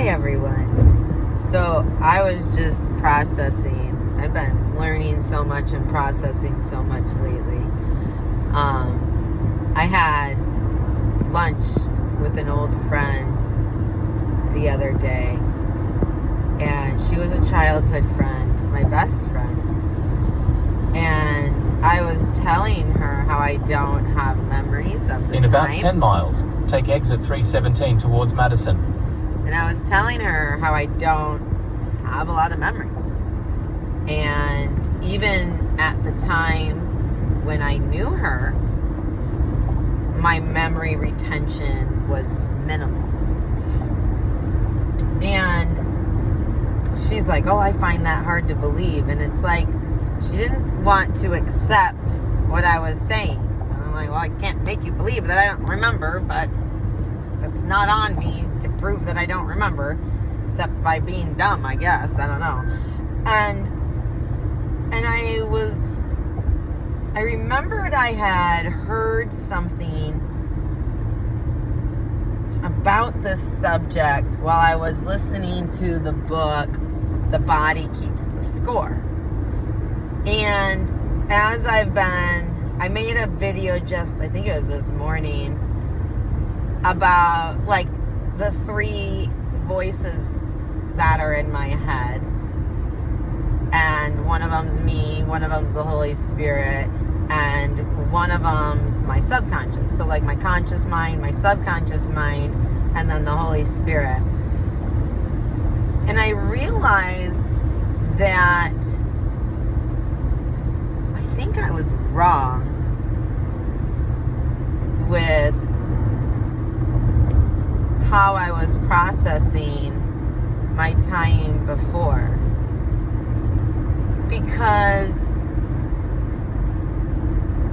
Hey everyone. So I was just processing. I've been learning so much and processing so much lately. I had lunch with an old friend the other day, and she was a childhood friend, my best friend. And I was telling her how I don't have memories of the In time. about 10 miles, take exit 317 towards Madison. And I was telling her how I don't have a lot of memories. And even at the time when I knew her, my memory retention was minimal. And she's like, oh, I find that hard to believe. And it's like, she didn't want to accept what I was saying. And I'm like, well, I can't make you believe that I don't remember, but it's not on me to prove that I don't remember, except by being dumb, I guess. I don't know. And I remembered I had heard something about this subject while I was listening to the book, The Body Keeps the Score. And as I made a video I think it was this morning, about like the three voices that are in my head. And one of them's me, one of them's the Holy Spirit, and one of them's my subconscious. So like my conscious mind, my subconscious mind, and then the Holy Spirit. And I realized that I think I was wrong with how I was processing my time before. Because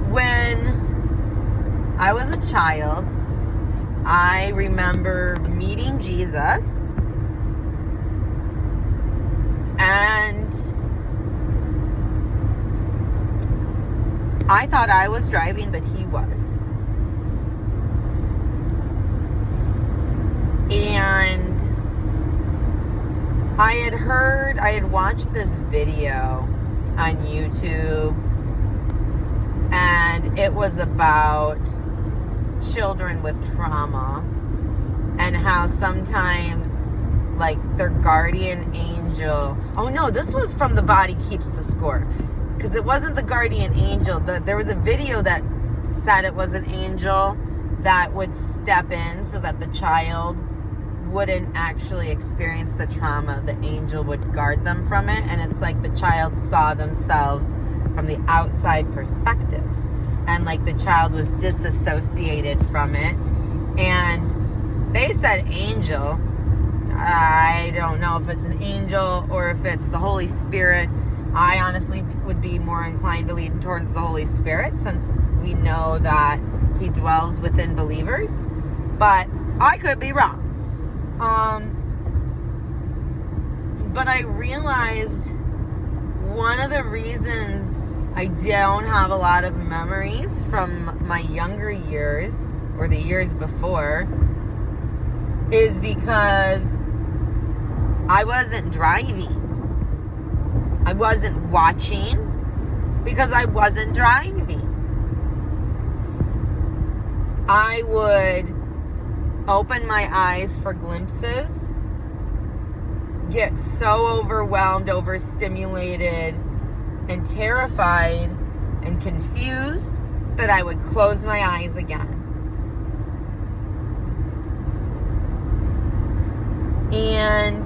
when I was a child, I remember meeting Jesus, and I thought I was driving, but he was. And I had watched this video on YouTube, and it was about children with trauma and how sometimes like their guardian angel, oh no, this was from The Body Keeps the Score, because it wasn't the guardian angel. There was a video that said it was an angel that would step in so that the child wouldn't actually experience the trauma. The angel would guard them from it, and it's like the child saw themselves from the outside perspective, and like the child was disassociated from it. And they said angel. I don't know if it's an angel or if it's the Holy Spirit. I honestly would be more inclined to lean towards the Holy Spirit, since we know that he dwells within believers, but I could be wrong. But I realized one of the reasons I don't have a lot of memories from my younger years or the years before is because I wasn't driving. I wasn't watching because I wasn't driving. I would open my eyes for glimpses, get so overwhelmed, overstimulated, and terrified and confused that I would close my eyes again. And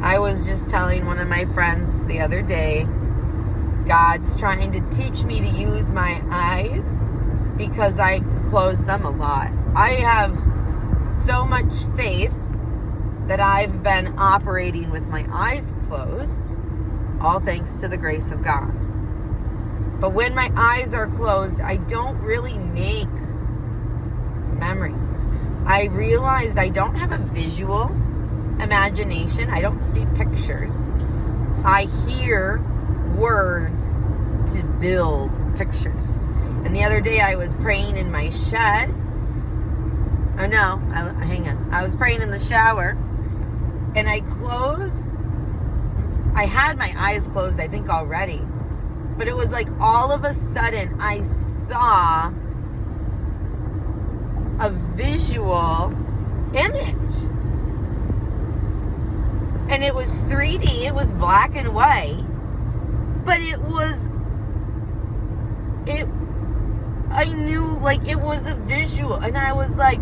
I was just telling one of my friends the other day, God's trying to teach me to use my eyes because I close them a lot. I have so much faith that I've been operating with my eyes closed, all thanks to the grace of God. But when my eyes are closed, I don't really make memories. I realized I don't have a visual imagination. I don't see pictures. I hear words to build pictures. And the other day I was praying in my shed. Oh no, hang on. I was praying in the shower, And I had my eyes closed, I think, already. But it was like all of a sudden I saw a visual image. And it was 3D, it was black and white. But I knew, like, it was a visual. And I was like,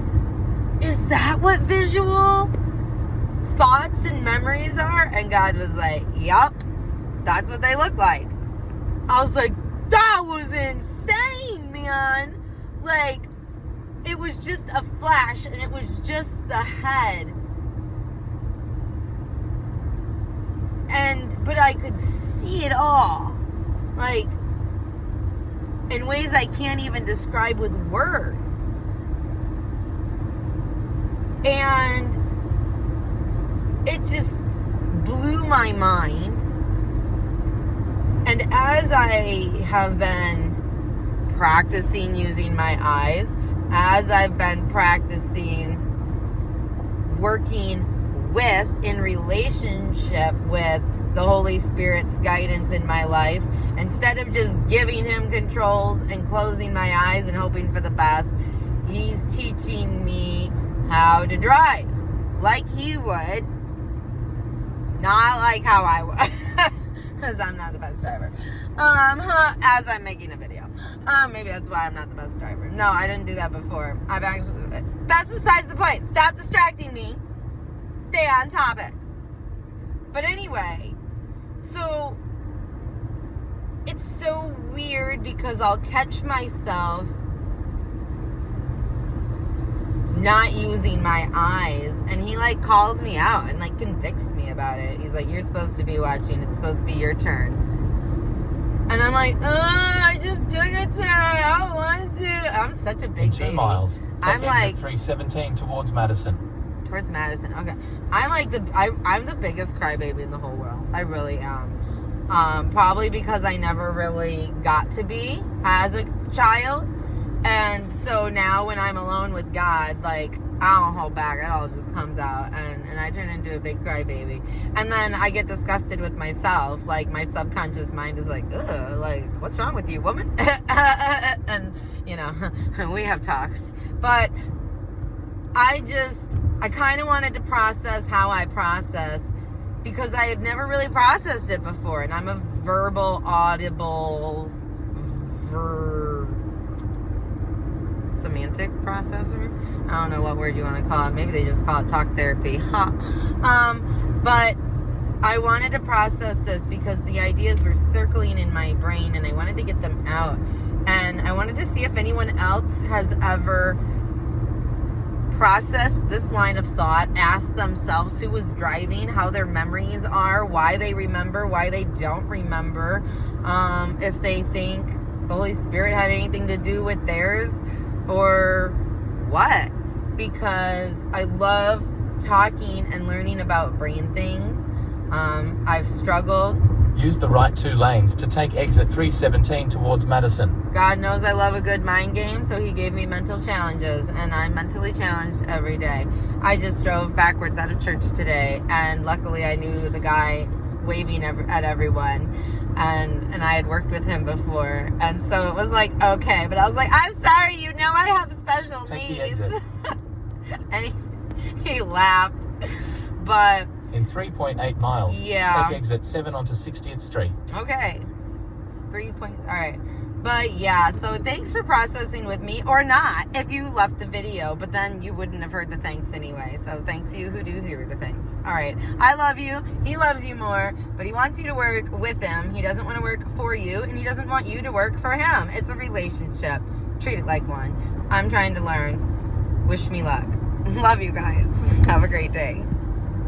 is that what visual thoughts and memories are? And God was like, yup, that's what they look like. I was like, that was insane, man. Like, it was just a flash, and it was just the head. But I could see it all. Like, in ways I can't even describe with words. And it just blew my mind. And as I have been practicing using my eyes, as I've been practicing working with, in relationship with the Holy Spirit's guidance in my life, instead of just giving him controls and closing my eyes and hoping for the best, he's teaching me how to drive like he would, not like how I would, because I'm not the best driver. As I'm making a video. Maybe that's why I'm not the best driver. No, I didn't do that before. That's besides the point. Stop distracting me. Stay on topic. But anyway, so it's so weird because I'll catch myself not using my eyes, and he like calls me out and like convicts me about it. He's like, you're supposed to be watching, it's supposed to be your turn. And I'm like, I just took a turn, I don't want to. I'm such a big baby. 2 miles. I'm like 317 towards Madison. Towards Madison. Okay. I'm like I'm the biggest crybaby in the whole world. I really am. Probably because I never really got to be as a child. And so now when I'm alone with God, like, I don't hold back. It all just comes out. And I turn into a big crybaby. And then I get disgusted with myself. Like, my subconscious mind is like, ugh, like, what's wrong with you, woman? And, you know, we have talks. But I kind of wanted to process how I process, because I have never really processed it before. And I'm a verbal, audible, semantic processor. I don't know what word you want to call it. Maybe they just call it talk therapy. But I wanted to process this because the ideas were circling in my brain and I wanted to get them out. And I wanted to see if anyone else has ever processed this line of thought, asked themselves who was driving, how their memories are, why they remember, why they don't remember, if they think the Holy Spirit had anything to do with theirs or what. Because I love talking and learning about brain things. I've struggled. Use the right 2 lanes to take exit 317 towards Madison. God knows I love a good mind game, so he gave me mental challenges, and I'm mentally challenged every day. I just drove backwards out of church today, and luckily I knew the guy waving at everyone, and I had worked with him before, and so it was like, okay, but I was like, I'm sorry, you know I have special Take needs. the exit. And he laughed, but in 3.8 miles, yeah, take exit 7 onto 60th Street. Okay, 3 point. All right, but yeah. So thanks for processing with me, or not, if you left the video. But then you wouldn't have heard the thanks anyway. So thanks to you who do hear the thanks. All right, I love you. He loves you more, but he wants you to work with him. He doesn't want to work for you, and he doesn't want you to work for him. It's a relationship. Treat it like one. I'm trying to learn. Wish me luck. Love you guys. Have a great day.